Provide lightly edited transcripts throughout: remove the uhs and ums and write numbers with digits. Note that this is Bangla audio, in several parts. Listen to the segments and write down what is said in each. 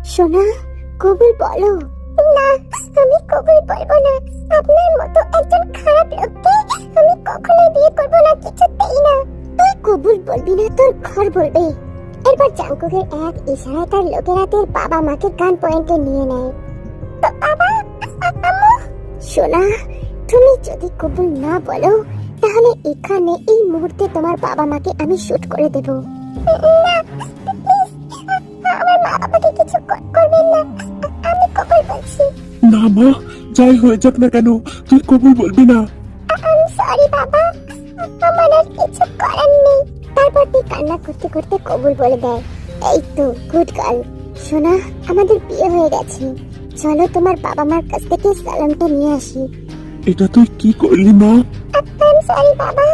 সোনা, কবুল বলো। না, আমি কবুল বলবো না। আপনার মতো একজন খারাপ লোককে আমি কখনোই বিয়ে করবো না, কিছুতেই না। তুই কবুল বলবি না, তোর ঘর বলবে। এরপর জাঙ্কুকের এক ইশারায় তার লোকেরা তার বাবা মাকে গান পয়েন্টে নিয়ে নেয়। বাবা, আম্মু। সোনা, তুমি যদি কবুল না বলো তাহলে এখানে এই মুহূর্তে তোমার বাবা মাকে আমি শুট করে দেব। না, আমার মা বাবাকে কিছু করবেন না, আমি কবুল বলছি। না মা, যাই হয়ে যাক না কেন তুই কবুল বলবি না। আমি সরি বাবা, আমার আর কিছু করার নেই। তারপর তুই কান্না করতে করতে কবুল বলে দেয়। এই তো গুড গার্ল। সোনা, আমাদের বিয়ে হয়ে গেছে, চলো তোমার বাবা মার কাছ থেকে সালামটা নিয়ে আসি। এটা তুই কি করলি মা? আমি সরি বাবা,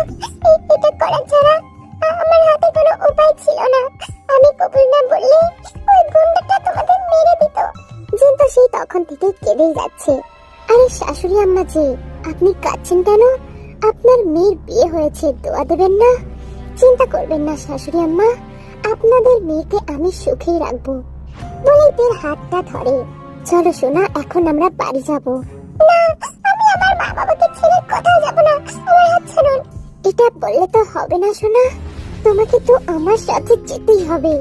এটা করা ছাড়া আমার হাতে কোনো উপায় ছিল না। আমি কবুল না বললে ওই গুন্ডাটা তোমাদের মেরে দিত। জিন্তু সেই তখন থেকে কেঁদেই যাচ্ছে। আরে শাশুড়ি আম্মা যে, আপনি কাঁদছেন কেন? আপনার মেয়ের বিয়ে হয়েছে, দোয়া দেবেন না? চিন্তা করবেন না শাশুড়ি আম্মা, আপনাদের মেয়েকে আমি সুখেই রাখবো বলেই তার হাতটা ধরে। চলো সোনা, এখন আমরা বাড়ি যাব। না, আমি আমার মা বাবাকে ছেড়ে কোথাও যাব না, আমার হাত ছাড়ুন। এটা বললে তো হবে না সোনা, তোমাকে তো আমার সাথে যেতেই হবে।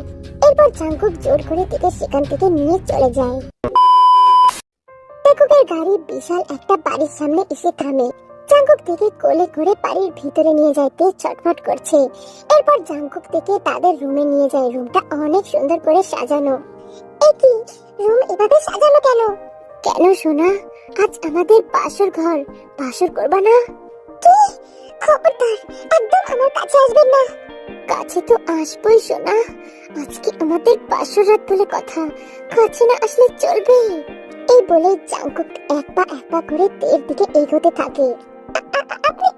এরপর জাঙ্কুক জোর করে তাকে সেখান থেকে নিয়ে চলে যায়। জাঙ্কুকের গাড়ি বিশাল একটা বাড়ির সামনে এসে থামে। জাঙ্কুক থেকে কোলে করে বাড়ির ভিতরে নিয়ে যায়, তে ছটফট করছে। এরপর জাঙ্কুক থেকে তাদের রুমে নিয়ে যায়। রুমটা অনেক সুন্দর করে সাজানো। এই কি, রুম এভাবে সাজানো কেন? কেন সোনা, আজ আমাদের বাসর ঘর, বাসর করবা না? কি? খবরদার, একদম আমার কাছে আসবেন না। কাছে তো আসবই সোনা, আজকে আমাদের বাসর রাত বলে কথা, কাছে না আসলে চলবে। এই বলে জাঙ্কুক এক পা করে তের দিকে এগোতে থাকে। আপনি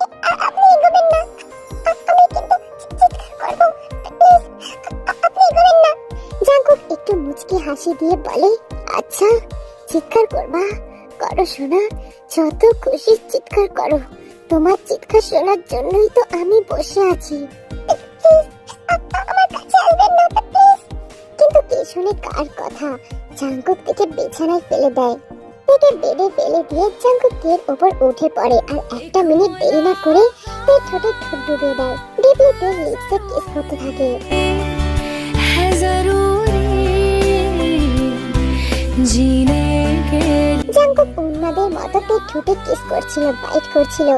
আপনি এগোবেন না, আমি কিন্তু চিৎকার করব, প্লিজ আপনি এগোবেন না। জাঙ্কুক একটু মুচকি হাসি দিয়ে বলে, আচ্ছা চিৎকার করবা, করো সোনা, যত খুশি চিৎকার করো, তোমার চিৎকার শোনার জন্যই তো আমি বসে আছি। আমার কাছে আসবেন না প্লিজ। কিন্তু কে শুনে কার কথা? জাঙ্কুক থেকে বিছানায় ফেলে দেয়। তাকে বেডে ফেলে দিয়ে জাঙ্কুক এর উপর উঠে পড়ে আর একটা মিনিট দেরি না করে তার ঠোঁটে ঠোঁট ডুবিয়ে দেয়। ডিপলি তার লিপসে কিস করতে থাকে। জাঙ্কুক উন্মাদের মতো তার ঠোঁটে কিস করছিল, বাইট করছিল।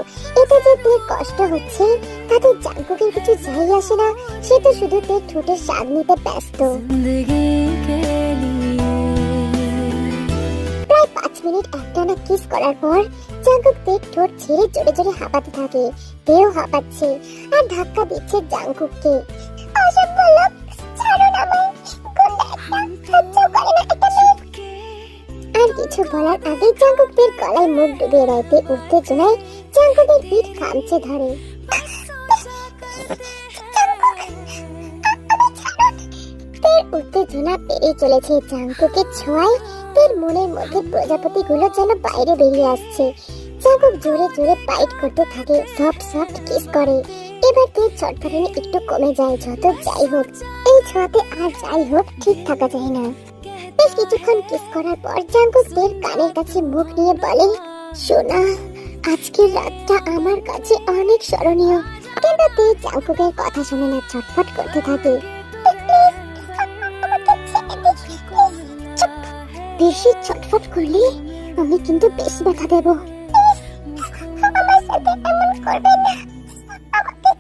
এতে যে তার কষ্ট হচ্ছে তাতে জাঙ্কুকের কিছু যাই আসে না, সে তো শুধু তার ঠোঁটের স্বাদ নিতে ব্যস্ত। প্রায় 5 মিনিট একটানা কিস করার পর জাঙ্কুক তার ঠোঁট ছেড়ে জোরে জোরে হাঁপাতে থাকে। তেও হাঁপাচ্ছে আর ধাক্কা দিচ্ছে জাঙ্কুককে। অসভ্য লোক, ছাড়ুন আমায়, গুন্ডা একটা, সহ্য করে না একটা মেয়ে। আর কিছু বলার আগে জাঙ্কুকের গলায় মুখ ডুবিয়ে দেয়। তে উত্তেজনায় জাঙ্কুকের পিঠ খামচে ধরে। তের উত্তেজনা বেড়ে চলেছে। জাঙ্কুকের ছোঁয়ায় তের মনের মধ্যে প্রজাপতিগুলো যেন বাইরে বেরিয়ে আসছে। জাঙ্কুক জোরে জোরে বাইট করতে থাকে, সফট সফট কিস করে। এবার তের ছটফটানি একটু কমে যায়। যত যাই হোক, এই ছোঁয়াতে আর যাই হোক ঠিক থাকা যায় না। বেশ কিছুক্ষণ কিস করার পর জাঙ্কুক তের কানের কাছে মুখ নিয়ে বলে, সোনা, আজকের রাতটা আমার কাছে অনেক স্মরণীয়। কিন্তু তে জাঙ্কুকের কথা শুনে না, ছটফট করতে থাকে। বেশি ছটফট করলে আমি কিন্তু বেশি ব্যথা দেব। আমার সাথে এমন করবে না, আমাকে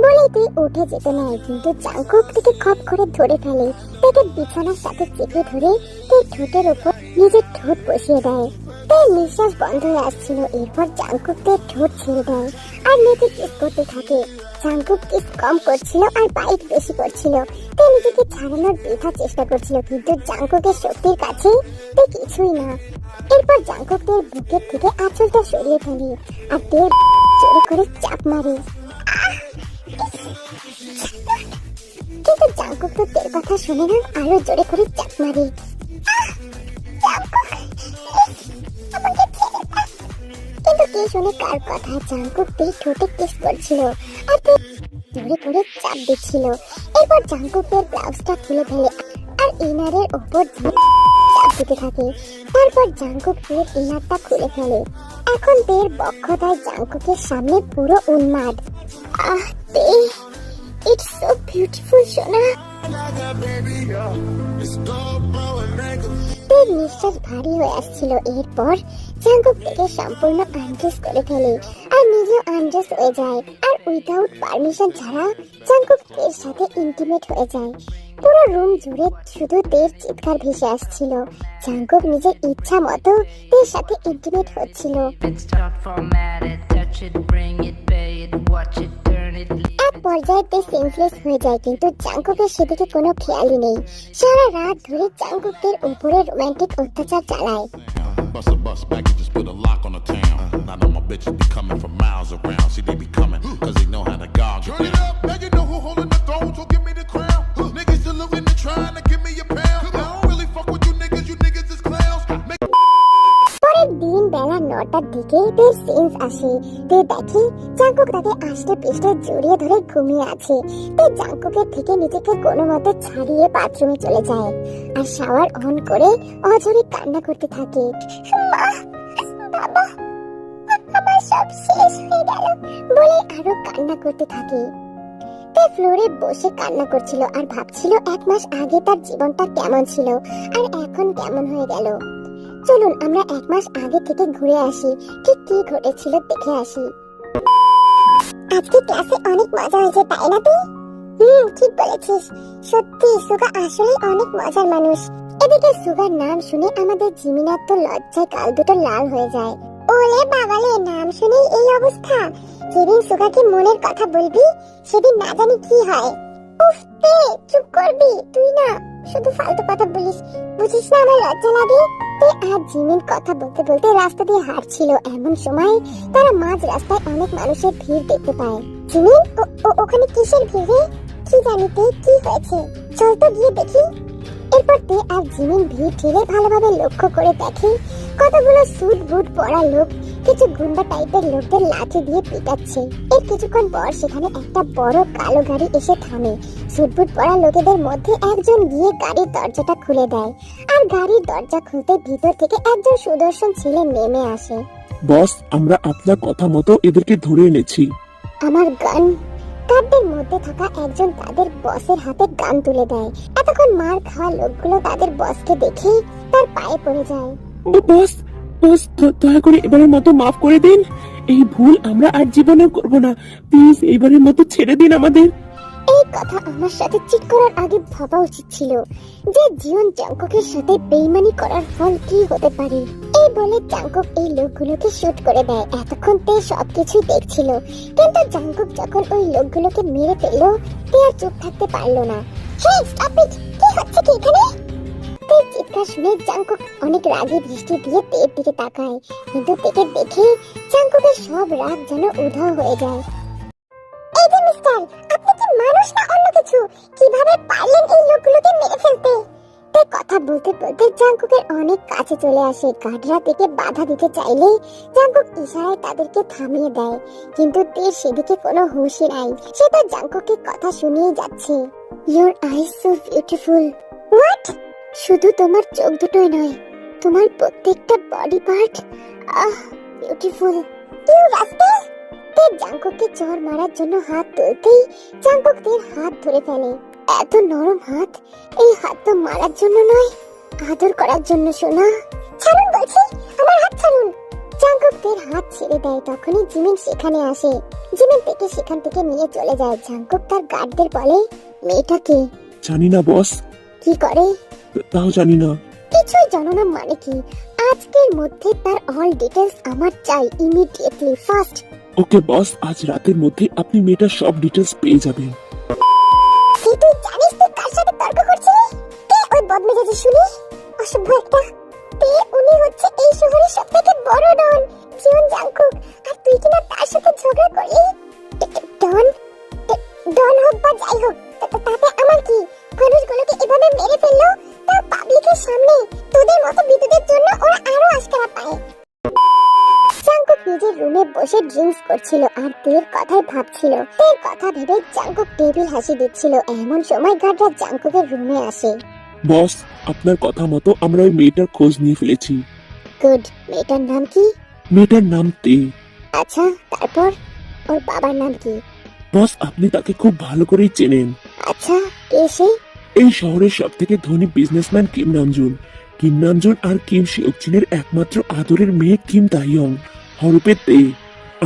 বলে তুই উঠে যেতে নেয়। কিন্তু জাঙ্কুক থেকে খপ করে ধরে ফেলে, তাকে বিছানার সাথে চেপে ধরে তার ঠোঁটের উপর নিজের ঠোঁট বসিয়ে দেয়। তার নিঃশ্বাস বন্ধ হয়ে আসছিল। এরপর জাঙ্কুক তার ঠোঁট ছেড়ে দেয় আর মেয়েকে কিস করতে থাকে। জাঙ্কুক কিস কম করছিল আর বাইট বেশি করছিল। তাই নিজেকে ছাড়ানোর বৃথা চেষ্টা করছিল, কিন্তু জাঙ্কুকের শক্তির কাছে তা কিছুই না। এরপর জাঙ্কুক তার বুকের থেকে আঁচলটা সরিয়ে ফেলে আর তার জোরে করে চাপ মারে। কিন্তু জাঙ্কুক তো তের কথা শুনে না, আরো জোরে করে চাপ মারে। কিন্তু কে শুনে কার কথা জাঙ্কুক তে ঠোঁটে কিস করছিল আর তে জোরে করে চাপ দিচ্ছিল। এরপর জাঙ্কুকের ব্লাউজটা খুলে ফেলে আর ইনারের ওপর চাপ দিতে থাকে। তারপর জাঙ্কুক এর ইনারটা খুলে ফেলে। এখন তের বক্ষতায় জাঙ্কুকের সামনে পুরো উন্মাদ। আহ তে, ইটস সো বিউটিফুল সোনা। তের নিঃশ্বাস ভারী হয়ে আসছিল। এরপর জাঙ্কুক থেকে সম্পূর্ণ আনড্রেস করে ফেলে আর নিজেও আনড্রেস হয়ে যায় আর উইদাউট পারমিশন ছাড়া জাঙ্কুক তের সাথে ইন্টিমেট হয়ে যায়। পুরো রুম জুড়ে শুধু তের চিৎকার ভেসে আসছিল। জাঙ্কুক নিজের ইচ্ছা মতো তের সাথে ইন্টিমেট হচ্ছিল। এক পর্যায়ে তে সেন্সলেস হয়ে যায়, কিন্তু জাঙ্কুকের সেদিকে কোনো খেয়ালই নেই। সারা রাত ধরে জাঙ্কুকের উপরে রোমান্টিক অত্যাচার চালায়। Bust a bus back and just put a lock on the town. Now know my bitches be coming from miles around. See, they be coming, cause they know how to gog it down. Turn it up, now you know who holding the throne, so give me the crown. Niggas still looking and trying to give me a pound. I don't really fuck with you niggas is clowns. পরের দিন বেলা 9টার দিকে তের সিনস আসে। তে দেখে জাঙ্কুক তাকে আষ্টে পৃষ্ঠে জড়িয়ে ধরে ঘুমিয়ে আছে। তে জাঙ্কুকের থেকে নিজেকে কোনো মতে ছাড়িয়ে বাথরুমে চলে যায় আর শাওয়ার অন করে অঝরে কান্না করতে থাকে। মা, বাবা, আমার সব শেষ হয়ে গেল বলে আরো কান্না করতে থাকে। তে ফ্লোরে বসে কান্না করছিল আর ভাবছিল 1 মাস আগে তার জীবনটা কেমন ছিল আর এখন কেমন হয়ে গেল। চলুন আমরা 1 মাস আগে থেকে ঘুরে আসি, ঠিক কি ঘটেছিল দেখে আসি। আজকে ক্লাসে অনেক মজা হয়েছে তাই না তুই? ঠিক বলেছিস, সত্যি সুগা আসলে অনেক মজার মানুষ। এদিকে সুগার নাম শুনে আমাদের জিমিনার তো লজ্জায় গাল দুটো লাল হয়ে যায়। ওরে বাবালে, নাম শুনেই এই অবস্থা। যেদিন সুগাকে মনের কথা বলবি সেদিন না জানি কি হয়। উফ তে, চুপ করবি তুই না, শুধু ফালতু কথা বলিস, বুঝিস না আমার লজ্জা লাগে। তে আর জিমিন কথা বলতে বলতে রাস্তা দিয়ে হাঁটছিল। এমন সময় তারা মাঝ রাস্তায় অনেক মানুষের ভিড় দেখতে পায়। জিমিন, ওখানে কিসের ভিড় রে? কি জানি তে, কি হয়েছে? চল তো গিয়ে দেখি। এরপর তে আর জিমিন ভিড় ঠেলে ভালোভাবে লক্ষ্য করে দেখে কতগুলো স্যুট বুট পরা লোক কিছু গুন্ডা টাইপের লোকদের লাঠি দিয়ে পিটাচ্ছে। এর কিছুক্ষণ পর সেখানে একটা বড় কালো গাড়ি এসে থামে। স্যুট বুট পরা লোকেদের মধ্যে একজন গিয়ে গাড়ির দরজাটা খুলে দেয় আর গাড়ির দরজা খুলতে ভিতর থেকে একজন সুদর্শন ছেলে নেমে আসে। বস, আমরা আপনার কথা মতো এদেরকে ধরে এনেছি। আমার গান। গার্ডদের মধ্যে থাকা একজন তাদের বসের হাতে গান তুলে দেয়। এতক্ষণ মার খাওয়া লোকগুলো তাদের বসকে দেখে তার পায়ে পড়ে যায়। ও বস, দয়া করে এবারের মতো মাফ করে দিন। এই ভুল আমরা আর জীবনেও করব না। প্লিজ এবারের মতো ছেড়ে দিন আমাদের। এই কথা আমার সাথে চিট করার আগে ভাবা উচিত ছিল যে জীবন জাঙ্কুকের সাথে বেইমানি করার ফল কি হতে পারে। এই বলে জাঙ্কুক এই লোকগুলোকে শুট করে দেয়। এতক্ষণ তে সবকিছু দেখছিল, কিন্তু জাঙ্কুক যখন ওই লোকগুলোকে মেরে ফেললো তে আর চুপ থাকতে পারলো না। হেই স্টপ ইট, কি হচ্ছে কি এখানে? তের চিৎকার শুনে জাঙ্কুক অনেক রাগে দৃষ্টি দিয়ে তের দিকে তাকায়, কিন্তু তেকে দেখে জাঙ্কুকের সব রাগ যেন উধাও হয়ে যায়। এই যে মিস্টার, আপনি কি মানুষ না অন্য কিছু? কিভাবে পারলেন এই লোকগুলোকে মেরে ফেলতে? তে কথা বলতে বলতে জাঙ্কুকের অনেক কাছে চলে আসে। গার্ডরা থেকে বাধা দিতে চাইলে জাঙ্কুক ইশারায় তাদেরকে থামিয়ে দেয়, কিন্তু তের সেদিকে কোনো হুঁশই নাই। সে তার জাঙ্কুকের কথা শুনিয়ে যাচ্ছে। Your eyes so beautiful. What? শুধু তোমার চোখ দুটোই নয়, তোমার প্রত্যেকটা body part beautiful. You rascal! তে জাঙ্কুককে চড় মারার জন্য হাত তুলতেই জাঙ্কুক তের হাত ধরে ফেলে। এত নরম হাত, এই হাত তো মারার জন্য নয়, আদর করার জন্য। শোনা, ছাড়ুন বলছি, আমার হাত ছাড়ুন। জাঙ্কুক তের হাত ছেড়ে দেয়। তখনই জিমিন সেখানে আসে। জিমিন তেকে সেখান থেকে নিয়ে চলে যায়। জাঙ্কুক তার গার্ডদের বলে, মেয়েটা কে? জানি না বস। কি করে? তাও জানি না। কিছুই জানো না মানে কি? আজকের মধ্যে তার অল ডিটেইলস আমার চাই, ইমিডিয়েটলি, ফাস্ট। ওকে বস, আজ রাতের মধ্যে আপনি মেয়েটার সব ডিটেলস পেয়ে যাবেন। তুই জানিস তুই কার সাথে তর্ক করছিস? কে ওই বদমেজাজি শুনি? অসভ্য একটা। উনি হচ্ছে এই শহরের সবথেকে বড় ডন, জীবন জাঙ্কুক। আর তুই কিনা তার সাথে ঝগড়া করলি? ডন ডন হোক বা যাই হোক, তাতে আমার কি? মানুষগুলোকে এভাবে মেরে ফেললো, তাও পাবলিকের সামনে। তোদের মতো বিদ্যুতের জন্য ওরা আরো আশকারা পায়। জাঙ্কুক নিজের রুমে বসে ড্রিঙ্কস করছিল আর তের কথাই ভাবছিল। তের কথা ভেবে জাঙ্কুক টেবিল হাসি দিচ্ছিল। এমন সময় গার্ডরা জাঙ্কুকের রুমে আসে। বস, আপনার কথা মতো আমরা ওই মেয়েটার খোঁজ নিয়ে ফেলেছি। গুড। মেয়েটার নাম কি? মেয়েটার নাম তে। আচ্ছা, তারপর ওর বাবার নাম কি? বস, আপনি তাকে খুব ভালো করেই চেনেন। আচ্ছা, কে সে? এই শহরের সব থেকে ধনী businessman Kim Namjoon. Kim Namjoon আর কিম শিওকচিনের একমাত্র আদরের মেয়ে কিম তাইয়ং, হরপে তে।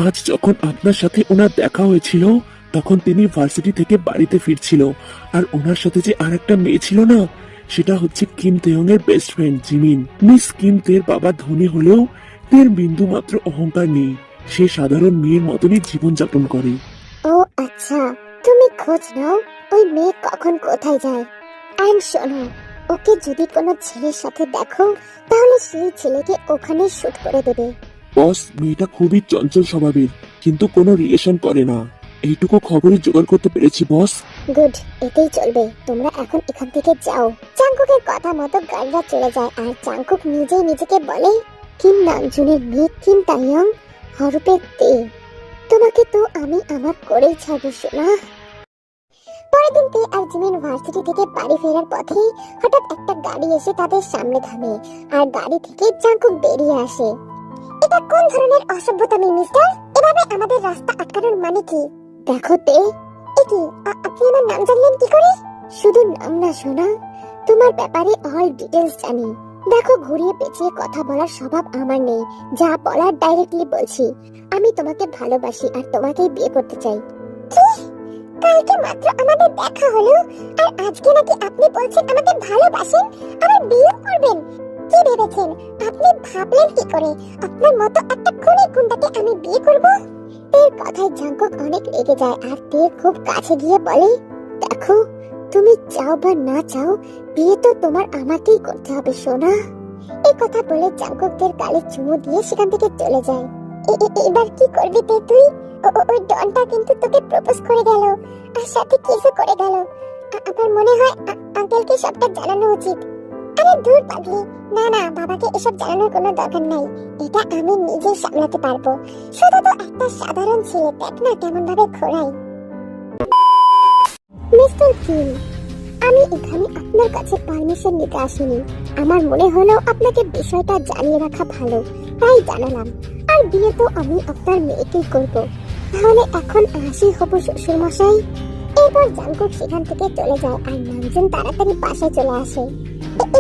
আজ যখন আপনার সাথে ওনার দেখা হয়েছিল তখন তিনি ভার্সিটি থেকে বাড়িতে ফিরছিল, আর ওনার সাথে যে আর একটা মেয়ে ছিল না, সেটা হচ্ছে কিম তেয়ং এর best friend Jimin. Miss Kim তের বাবা ধনী হলেও তের বিন্দু মাত্র অহংকার নেই। সে সাধারণ মেয়ের মতনই জীবনযাপন করে। ও আচ্ছা, তুমি খোঁজ নাও ওই মেয়ে কখন কোথায় যায়। এন্ড শোনো, ওকে যদি কোনো ছেলের সাথে দেখো তাহলে সেই ছেলেকে ওখানে শুট করে দেবে। বস, মেয়েটা খুবই চঞ্চল স্বভাবের, কিন্তু কোনো রিলেশন করে না। এইটুকু খবরই জোগাড় করতে পেরেছি বস। গুড, এটাই চলবে। তোমরা এখন এখান থেকে যাও। জাঙ্কুকের কথা মতো গার্ডরা চলে যায় আর জাঙ্কুক নিজেই নিজেকে বলে, কিম নামজুনের মেয়ে কিম তাইয়ং, হরপে তে, তোমাকে তো আমি আমার করেই ছাড়বো সোনা। পরের দিন তে আর জিমিন ভার্সিটি থেকে বাড়ি ফেরার পথে হঠাৎ একটা গাড়ি এসে তাদের সামনে থামে আর গাড়ি থেকে জাঙ্কুক বেরিয়ে আসে। এটা কোন ধরনের অসভ্যতামি মিস্টার? এভাবে আমাদের রাস্তা আটকানোর মানে কি? দেখো তে, কি আপনি আমার নাম জানলেন কি করে? শুধু নাম না সোনা, তোমার ব্যাপারে অল ডিটেইলস জানি। দেখো, ঘুরিয়ে পেঁচিয়ে কথা বলার স্বভাব আমার নেই। যা বলার ডাইরেক্টলি বলছি। আমি তোমাকে ভালোবাসি আর তোমাকেই বিয়ে করতে চাই। কি? কালকে মাত্র আমাদের দেখা হলো আর আজকে নাকি আপনি বলছেন আমাকে ভালোবাসেন, আবার বিয়ে করবেন? কি ভেবেছেন? আপনি ভাবলেন কি করে আপনার মতো একটা খুনি গুন্ডাকে আমি বিয়ে করব? তের কথায় জাঙ্কুক অনেক রেগে যায় আর তের খুব কাছে গিয়ে বলে, দেখো, তুমি চাও বা না চাও, বিয়ে তো তোমার আমাকেই করতে হবে সোনা। এই কথা বলে জাঙ্কুক তের গালে চুমু দিয়ে সেখান থেকে চলে যায়। এবার কি করবি তে তুই? ওই ডনটা কিন্তু তোকে প্রপোজ করে গেল আর সাথে কিসও করে গেল। আমার মনে হয় আঙ্কেলকে সবটা জানানো উচিত। আরে দূর পাগলি, না না, বাবাকে এসব জানানোর কোনো দরকার নাই। এটা আমি নিজেই সামলাতে পারবো। শুধু তো একটা সাধারণ ছেলে, দেখ না কেমন ভাবে ঘোরাই। মিস্টার কিম, আমি এখানে আপনার কাছে পারমিশন নিতে আসিনি। আমার মনে হলো আপনাকে বিষয়টা জানিয়ে রাখা ভালো, তাই জানালাম। আর বিয়ে তো আমি আপনার মেয়েকেই করব। তাহলে এখন আসি হব শ্বশুর মশাই। এরপর জাঙ্কুক সেখান থেকে চলে যায় আর নামজুন তাড়াতাড়ি বাসায় চলে আসে।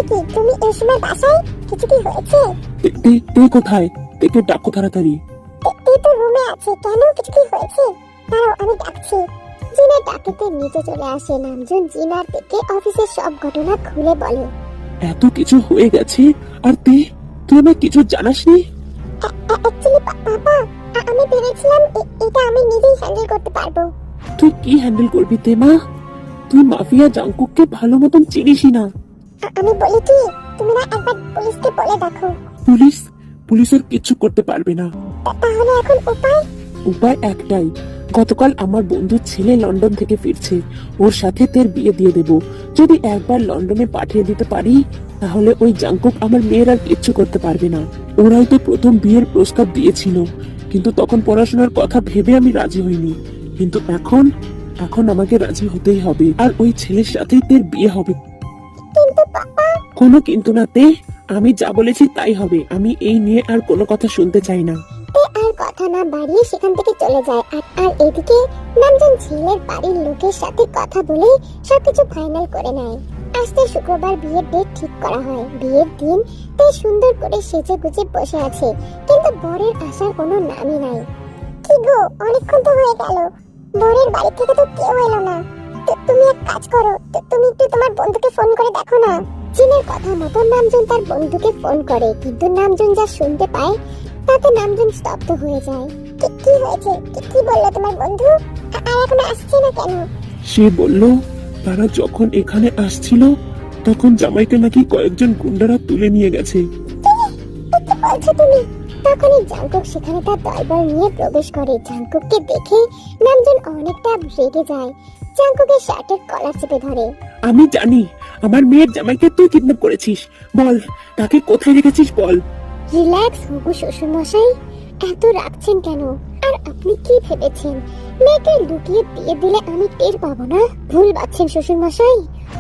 কি তুমি এই সময় বাসায়? কিছু কি হয়েছে? তে কোথায়? তেকে ডাকো তাড়াতাড়ি। এই তো রুমে আছে। কেন, কিছু কি হয়েছে? দাঁড়াও, আমি ডাকছি। জিনা ডাকিতে নিচে চলে আসে। নামজুন জিনার থেকে অফিসের সব ঘটনা খুলে বলে। এত কিছু হয়ে গেছে আর তুই আমায় কিছু জানাসনি? অ্যাকচুয়ালি পাপা, আমি ভেবেছিলাম এটা আমি নিজেই হ্যান্ডেল করতে পারবো। তুই কি হ্যান্ডেল করবি তে মা? তুই মাফিয়া জাঙ্কুককে ভালো মতন চিনিসই না। আমি বলি কি, তুমি না একবার পুলিশকে বলে দেখো। পুলিশের কিছু করতে পারবে না। তাহলে এখন উপায়? উপায় একটাই, গতকাল আমার বন্ধুর ছেলে লন্ডন থেকে ফিরছে, ওর সাথে তের বিয়ে দিয়ে দেব। যদি একবার লন্ডনে পাঠিয়ে দিতে পারি তাহলে ওই জাঙ্কুক আমার মেয়ের আর কিচ্ছু করতে পারবে না। ওরাই তো প্রথম বিয়ের প্রস্তাব দিয়েছিল, কিন্তু তখন পড়াশোনার কথা ভেবে আমি রাজি হইনি। কিন্তু এখন আমাকে রাজি হতেই হবে, আর ওই ছেলের সাথেই তের বিয়ে হবে। কিন্তু পাপা। কোনো কিন্তু না তে, আমি যা বলেছি তাই হবে। আমি এই নিয়ে আর কোনো কথা শুনতে চাই না। আর কথা না বাড়িয়ে সেখান থেকে চলে যায়। আর এদিকে নামজুন ছেলের বাড়ির লোকের সাথে কথা বলে সবকিছু ফাইনাল করে নেয়। আজকে শুক্রবার বিয়ের ডেট ঠিক করা হয়। বিয়ের দিন তাই সুন্দর করে সেজে গুজে বসে আছে, কিন্তু বরের আসার কোনো নামই নাই। কি গো, অনেকক্ষণ তো হয়ে গেল, বরের বাড়ি থেকে তো কেউ এলো না। তুমি এক কাজ করো, তুমি একটু তোমার বন্ধুকে ফোন করে দেখো না। জিনের কথা মতো নামজুন তার বন্ধুকে ফোন করে, কিন্তু নামজুন যা শুনতে পায় তাতে নামজুন স্তব্ধ হয়ে যায়। কি হয়েছে? কি বললো তোমার বন্ধু? আর এখন আসছে না কেন? সে বলল তারা যখন এখানে আসছিল তখন জামাইকে নাকি কয়েকজন গুন্ডারা তুলে নিয়ে গেছে। কি বলছো তুমি? তখনই জাঙ্কুক সেখানে তার দলবল নিয়ে প্রবেশ করে। জাঙ্কুককে দেখে নামজুন অনেকটা রেগে যায়। জাঙ্কুকের শার্টের কলার চেপে ধরে। আমি জানি আমার মেয়ের জামাইকে তুই কিডন্যাপ করেছিস, বল তাকে কোথায় রেখেছিস বল। রিল্যাক্স হবু শ্বশুর মশাই, এত রাখছেন কেন? আর আপনি কি ভেবেছেন মেয়েকে লুকিয়ে বিয়ে দিলে আমি টের পাবো না? ভুল ভাবছেন শ্বশুর মশাই।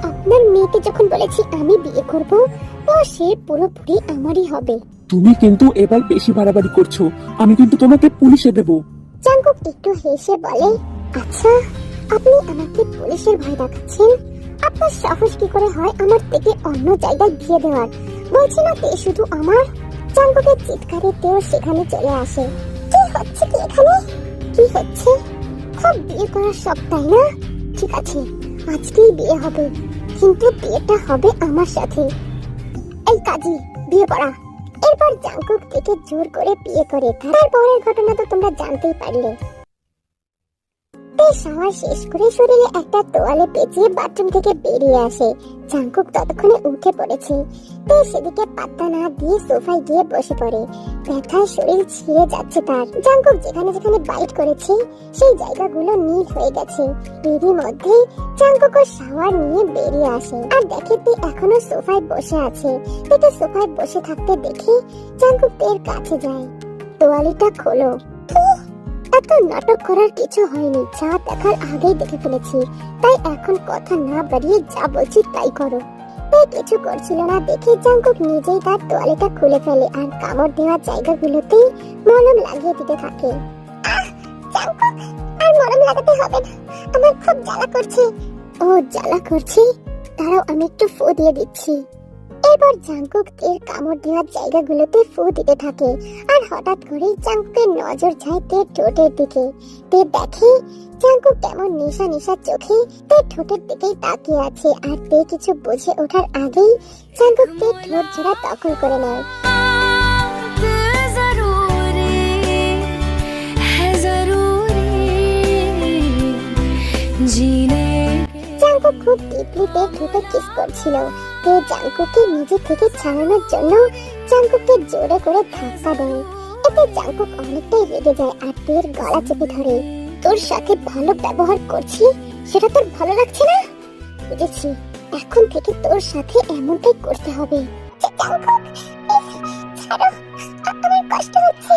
আপনার মেয়েকে যখন বলেছি আমি বিয়ে করব, তো সে পুরোপুরি আমারই হবে। তুমি কিন্তু এবার বেশি বাড়াবাড়ি করছো, আমি কিন্তু তোমাকে পুলিশে দেব। জাঙ্কুক একটু হেসে বলে, আচ্ছা আপনি আমাকে পুলিশের ভয় দেখাচ্ছেন? আপনার সাহস কি করে হয় আমার থেকে অন্য জায়গায় বিয়ে দেওয়ার? বলছি না তে শুধু আমার। জাঙ্কুকের চিৎকারে তেও সেখানে চলে আসে। কি হচ্ছে কি এখানে? কি হচ্ছে? খুব বিয়ে করার শখ তাই না? ঠিক আছে, আজকেই বিয়ে হবে, কিন্তু বিয়েটা হবে আমার সাথে। এই কাজী, বিয়ে করা। এরপর জাঙ্কুক থেকে জোর করে বিয়ে করে। তারপরের ঘটনা তো তোমরা জানতেই পারলে। শাওয়ার শেষ করে শরীরে একটা তোয়ালে পেঁচিয়ে বাথরুম থেকে বেরিয়ে আসে। জাঙ্কুক ততক্ষণে উঠে পড়েছে। সেদিকে পাত্তা না দিয়ে সোফায় গিয়ে বসে পড়ে। ব্যথায় শরীর ছিঁড়ে যাচ্ছে তার। জাঙ্কুক যেখানে যেখানে বাইট করেছে সেই জায়গাগুলো নীল হয়ে গেছে। এরই মধ্যে জাঙ্কুকও শাওয়ার নিয়ে বেরিয়ে আসে আর দেখে তে এখনো সোফায় বসে আছে। তেকে সোফায় বসে থাকতে দেখে জাঙ্কুক তের কাছে যায়। তোয়ালিটা খোলো। এত নাটক করার কিছু হয়নি, যা দেখার আগেই দেখে ফেলেছি, তাই এখন কথা না বাড়িয়ে যা বলছি তাই করো। তাই কিছু করছিল না দেখে জাঙ্কুক নিজেই তার তোয়ালেটা খুলে ফেলে আর কামড় দেওয়া জায়গাগুলোতে মলম লাগিয়ে দিতে থাকে। জাঙ্কুক, আর মলম লাগাতে হবে না, আমার খুব জ্বালা করছে। ও জ্বালা করছে? দাঁড়াও আমি একটু ফু দিয়ে দিচ্ছি। এবার জাঙ্কুক এর কামড় দেওয়ার জায়গাগুলোতে ফু দিতে থাকে আর হঠাৎ করেই জাঙ্কুকের নজর যায় তের ঠোঁটের দিকে। তে দেখে জাঙ্কুক কেমন নেশা নেশা চোখে তের ঠোঁটের দিকেই তাকিয়ে আছে আর তে কিছু বুঝে ওঠার আগেই জাঙ্কুক তের ঠোঁট জোড়া দখল করে নেয়। জাঙ্কুক খুব ডিপলি তের ঠোঁটে কিস করছিল। তে জাঙ্কুককে নিজে থেকে ছাড়ানোর জন্য জাঙ্কুককে জোরে করে ধাক্কা দেয়। এতে জাঙ্কুক অনেকটাই রেগে যায় আর তের গলা চেপে ধরে। তোর সাথে ভালো ব্যবহার করছি, সেটা তোর ভালো লাগছে না? বুঝেছি, এখন থেকে তোর সাথে এমনটাই করতে হবে। জাঙ্কুক, ছাড়ো, আমার কষ্ট হচ্ছে।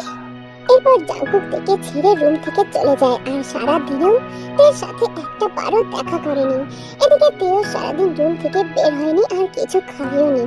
এরপর জাঙ্কুক থেকে ছেড়ে রুম থেকে চলে যায় আর সারা দিনেও তের সাথে একটা বারও দেখা করেনি। এদিকে তেও সারাদিন রুম থেকে বের হয়নি আর কিছু খায়ওনি।